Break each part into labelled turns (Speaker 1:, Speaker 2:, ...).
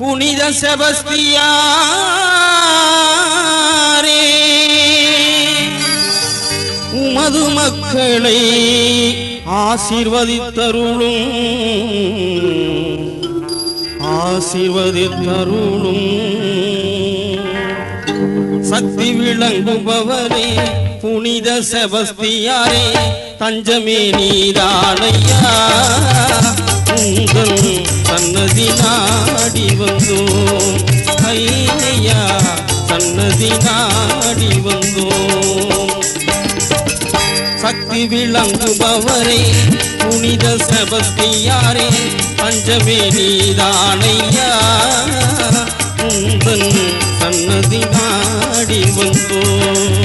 Speaker 1: புனித செபஸ்தியாரே உமது மக்களை ஆசீர்வதித்தருளும் சக்தி விளங்குபவரே புனித செபஸ்தியாரே தஞ்சமே நீதானையா உங்கள் சன்னதி நாடி வந்தோம் ஐயா சன்னதி நாடி வந்தோம் சக்தி விளங்குபவரே புனித செபஸ்தியாரே தஞ்சமே நீதானையா உங்கள் சன்னதி நாடி வந்தோம்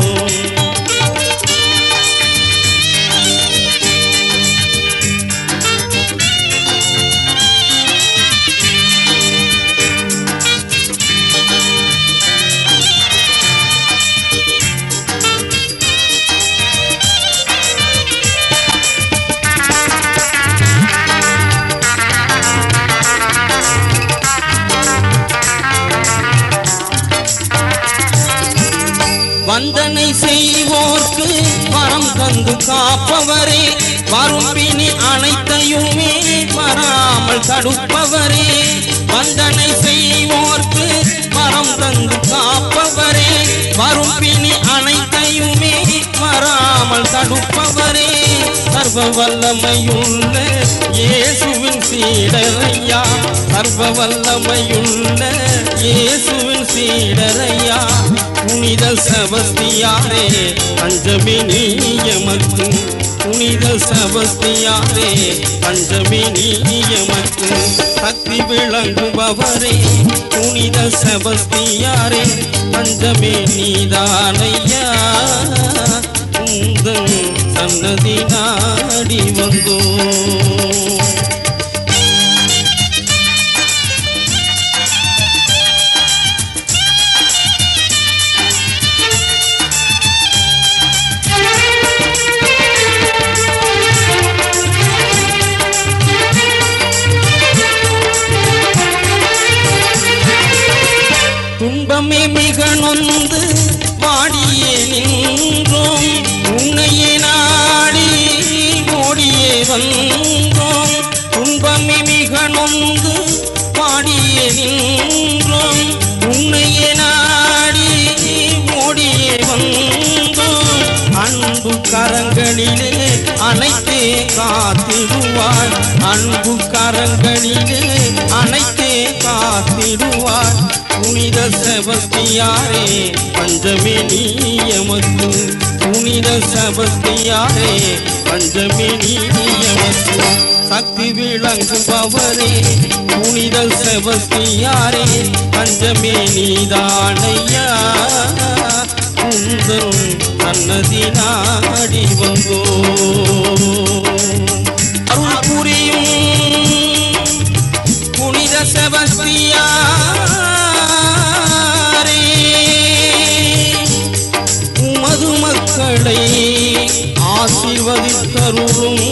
Speaker 1: வந்தனை செய்வோர்க்கு வரம் தந்து காப்பவரே வரும் பிணி அனைத்தையுமே வராமல் தடுப்பவரே வந்தனை செய்வோர்க்கு வரம் தந்து காப்பவரே வரும் பிணி அனைத்தையுமே வராமல் தடுப்பவரே சர்வ வல்லமையுள்ள இயேசுவின் சீடரையா சர்வ வல்லமையுள்ள இயேசுவின் சீடரையா புனித செபஸ்தியாரே தஞ்சமே நீயமக்கு புனித செபஸ்தியாரே தஞ்சமே நீயமக்கு சக்தி விளங்குபவரே புனித செபஸ்தியாரே தஞ்சமே நீதானையா உங்கள் சன்னதி நாடி வந்தோம் துன்பமே மிக நொந்து வாடியே நின்றோம் உன்னையே நாடி ஓடியே வந்தோம் துன்பமே மிக நொந்து வாடியே நின்றோம் உன்னையே நாடி ஓடியே வந்தோம் அன்பு கரங்களிலே அனைத்தே காத்திடுவார் அன்பு கரங்களிலே அனைத்தே காத்திடுவார் புனித செபஸ்தியாரே பஞ்சமே நீயமக்கு புனித செபஸ்தியாரே பஞ்சமே நீயமக்கு சக்தி விளங்குபவரே புனித செபஸ்தியாரே பஞ்சமே நீதானையா உங்கள் சன்னதி நாடி வந்தோம் அருள் புரியும் புனித செபஸ்தியாரே உமது மக்களை ஆசீர்வதித்தருளும்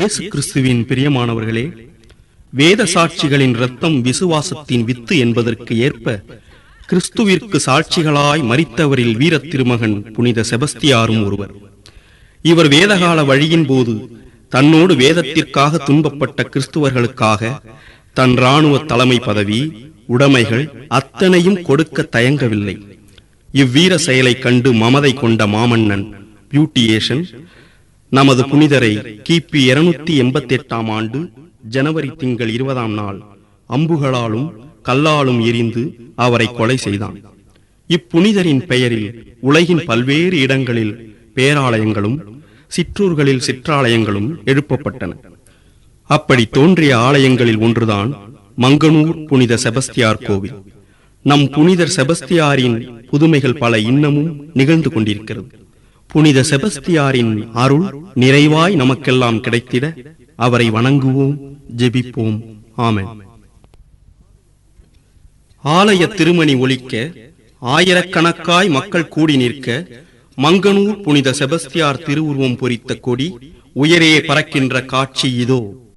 Speaker 2: இயேசு கிறிஸ்துவின் பிரியமானவர்களே, வேத சாட்சிகளின் இரத்தம் விசுவாசத்தின் வித்து என்பதற்கு ஏற்ப கிறிஸ்துவிற்கு சாட்சிகளாய் மரித்தவரில் வீர திருமகன் புனித செபஸ்தியாரும் ஒருவர். இவர் வேதகால வழியின் போது தன்னோடு வேதத்திற்காக துன்பப்பட்ட கிறிஸ்துவர்களுக்காக தன் இராணுவ தலைமை பதவி உடைமைகள் அத்தனையும் கொடுக்க தயங்கவில்லை. இவ்வீர செயலை கண்டு மமதை கொண்ட மாமன்னன் பியூட்டியேஷன் நமது புனிதரை கிபி 288 ஆண்டு ஜனவரி திங்கள் 20 அம்புகளாலும் கல்லாலும் எரிந்து அவரை கொலை செய்தான். இப்புனிதரின் பெயரில் உலகின் பல்வேறு இடங்களில் பேராலயங்களும் சிற்றூர்களில் சிற்றாலயங்களும் எழுப்பப்பட்டன. அப்படி தோன்றிய ஆலயங்களில் ஒன்றுதான் மங்கனூர் புனித செபஸ்தியார் கோவில். நம் புனிதர் செபஸ்தியாரின் புதுமைகள் பல இன்னமும் நிகழ்ந்து கொண்டிருக்கிறது. புனித செபஸ்தியாரின் அருள் நிறைவாய் நமக்கெல்லாம் கிடைத்திட அவரை வணங்குவோம், ஜெபிப்போம். ஆமென். ஆலய திருமணி ஒலிக்க ஆயிரக்கணக்காய் மக்கள் கூடி நிற்க மங்கனூர் புனித செபஸ்தியார் திருவுருவம் பொறித்த கொடி உயரே பறக்கின்ற காட்சி இதோ.